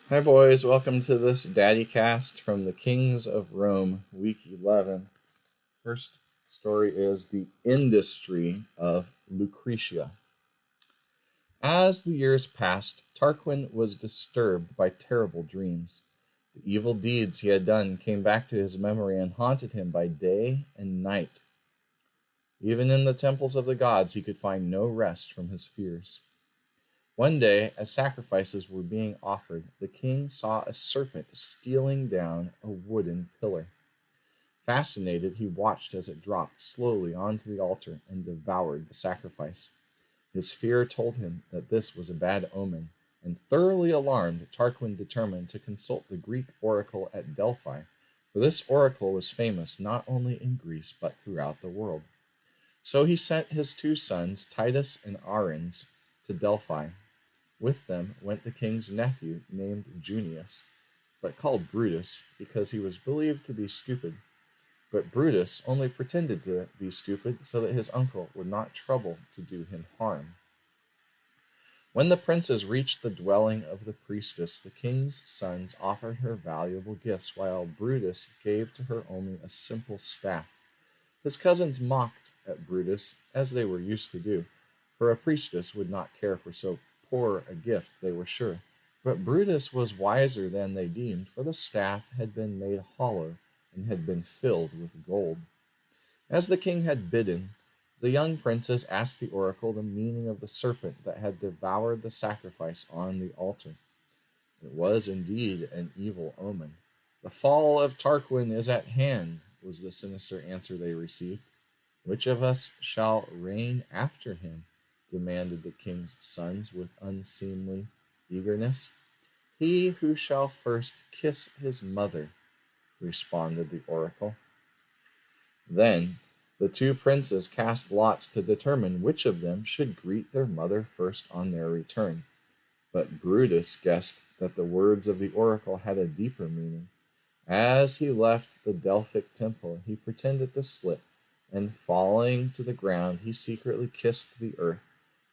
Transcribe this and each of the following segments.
Hi, boys. Welcome to this Daddy Cast from the Kings of Rome, Week 11. First story is The Industry of Lucretia. As the years passed, Tarquin was disturbed by terrible dreams. The evil deeds he had done came back to his memory and haunted him by day and night. Even in the temples of the gods, he could find no rest from his fears. One day, as sacrifices were being offered, the king saw a serpent stealing down a wooden pillar. Fascinated, he watched as it dropped slowly onto the altar and devoured the sacrifice. His fear told him that this was a bad omen, and thoroughly alarmed, Tarquin determined to consult the Greek oracle at Delphi, for this oracle was famous not only in Greece but throughout the world. So he sent his two sons, Titus and Arens, to Delphi. With them went the king's nephew named Junius, but called Brutus because he was believed to be stupid. But Brutus only pretended to be stupid so that his uncle would not trouble to do him harm. When the princes reached the dwelling of the priestess, the king's sons offered her valuable gifts, while Brutus gave to her only a simple staff. His cousins mocked at Brutus, as they were used to do, for a priestess would not care for so poor a gift, they were sure. But Brutus was wiser than they deemed, for the staff had been made hollow and had been filled with gold. As the king had bidden, the young princes asked the oracle the meaning of the serpent that had devoured the sacrifice on the altar. It was indeed an evil omen. The fall of Tarquin is at hand, was the sinister answer they received. Which of us shall reign after him? Demanded the king's sons with unseemly eagerness. He who shall first kiss his mother, responded the oracle. Then the two princes cast lots to determine which of them should greet their mother first on their return. But Brutus guessed that the words of the oracle had a deeper meaning. As he left the Delphic temple, he pretended to slip, and falling to the ground, he secretly kissed the earth,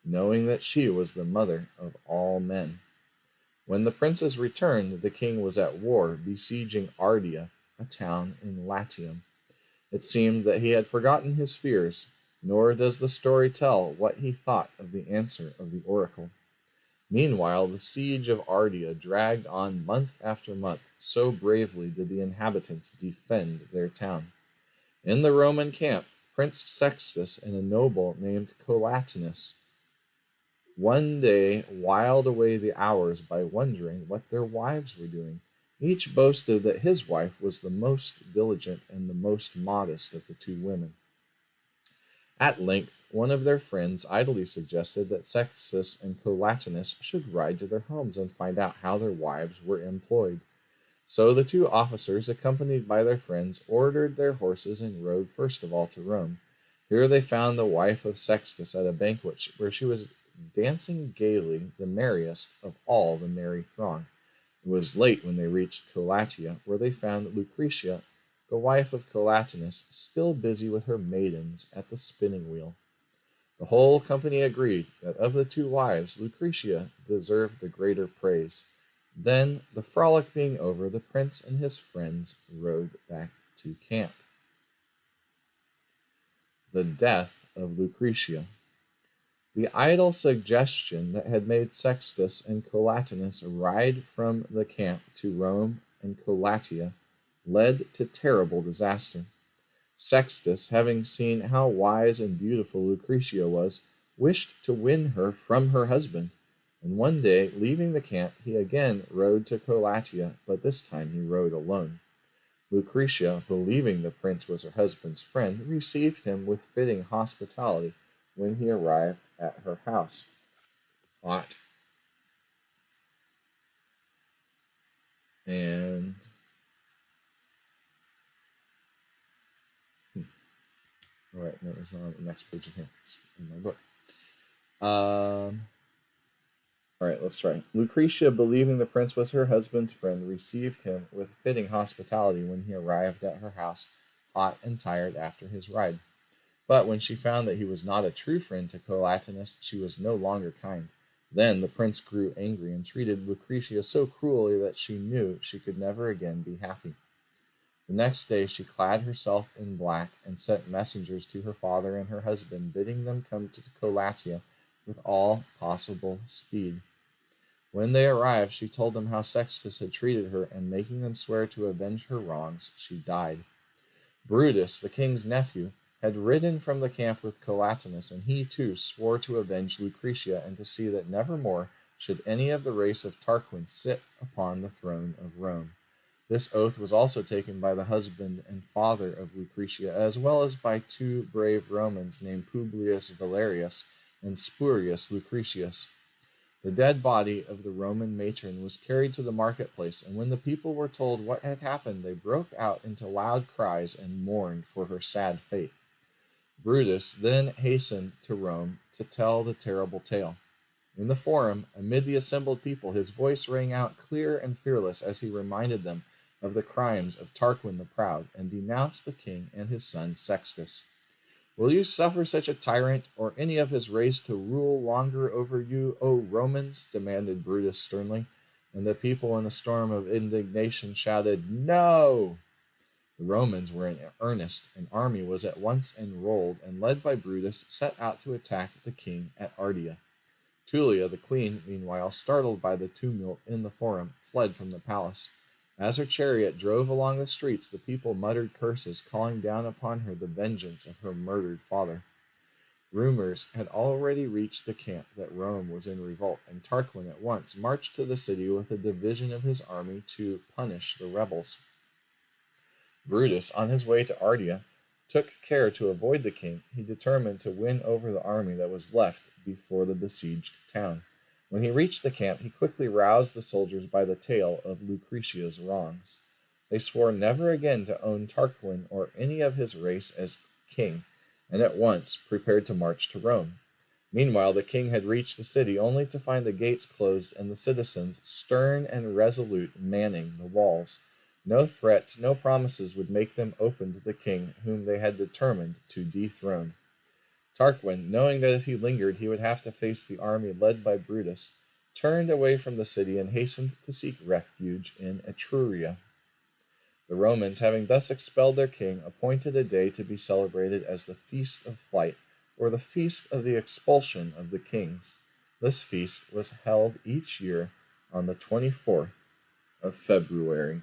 knowing that she was the mother of all men. When the princes returned, the king was at war, besieging Ardea, a town in Latium. It seemed that he had forgotten his fears, nor does the story tell what he thought of the answer of the oracle. Meanwhile, the siege of Ardea dragged on month after month, so bravely did the inhabitants defend their town. In the Roman camp, Prince Sextus and a noble named Collatinus one day whiled away the hours by wondering what their wives were doing. Each boasted that his wife was the most diligent and the most modest of the two women. At length, one of their friends idly suggested that Sextus and Collatinus should ride to their homes and find out how their wives were employed. So the two officers, accompanied by their friends, ordered their horses and rode first of all to Rome. Here they found the wife of Sextus at a banquet where she was dancing gaily, the merriest of all the merry throng. It was late when they reached Collatia, where they found Lucretia, the wife of Collatinus, still busy with her maidens at the spinning wheel. The whole company agreed that of the two wives, Lucretia deserved the greater praise. Then, the frolic being over, the prince and his friends rode back to camp. The death of Lucretia. The idle suggestion that had made Sextus and Collatinus ride from the camp to Rome and Collatia led to terrible disaster. Sextus, having seen how wise and beautiful Lucretia was, wished to win her from her husband, and one day, leaving the camp, he again rode to Collatia, but this time he rode alone. Lucretia, believing the prince was her husband's friend, received him with fitting hospitality when he arrived at her house. Hot. And all right, that was on the next page in here. It's in my book. All right, let's try. Lucretia, believing the prince was her husband's friend, received him with fitting hospitality when he arrived at her house, hot and tired after his ride. But when she found that he was not a true friend to Collatinus, she was no longer kind. Then the prince grew angry and treated Lucretia so cruelly that she knew she could never again be happy. The next day she clad herself in black and sent messengers to her father and her husband, bidding them come to Colatia with all possible speed. When they arrived, she told them how Sextus had treated her, and making them swear to avenge her wrongs, she died. Brutus, the king's nephew, had ridden from the camp with Collatinus, and he too swore to avenge Lucretia and to see that never more should any of the race of Tarquin sit upon the throne of Rome. This oath was also taken by the husband and father of Lucretia, as well as by two brave Romans named Publius Valerius and Spurius Lucretius. The dead body of the Roman matron was carried to the marketplace, and when the people were told what had happened, they broke out into loud cries and mourned for her sad fate. Brutus then hastened to Rome to tell the terrible tale. In the forum, amid the assembled people, his voice rang out clear and fearless as he reminded them of the crimes of Tarquin the Proud and denounced the king and his son Sextus. Will you suffer such a tyrant or any of his race to rule longer over you, O Romans? Demanded Brutus sternly, and the people in a storm of indignation shouted, No! The Romans were in earnest. An army was at once enrolled, and led by Brutus, set out to attack the king at Ardea. Tullia, the queen, meanwhile, startled by the tumult in the forum, fled from the palace. As her chariot drove along the streets, the people muttered curses, calling down upon her the vengeance of her murdered father. Rumors had already reached the camp that Rome was in revolt, and Tarquin at once marched to the city with a division of his army to punish the rebels. Brutus, on his way to Ardea, took care to avoid the king. He determined to win over the army that was left before the besieged town. When he reached the camp, he quickly roused the soldiers by the tale of Lucretia's wrongs. They swore never again to own Tarquin or any of his race as king, and at once prepared to march to Rome. Meanwhile, the king had reached the city only to find the gates closed and the citizens, stern and resolute, manning the walls. No threats, no promises would make them open to the king whom they had determined to dethrone. Tarquin, knowing that if he lingered he would have to face the army led by Brutus, turned away from the city and hastened to seek refuge in Etruria. The Romans, having thus expelled their king, appointed a day to be celebrated as the Feast of Flight, or the Feast of the Expulsion of the Kings. This feast was held each year on the 24th of February.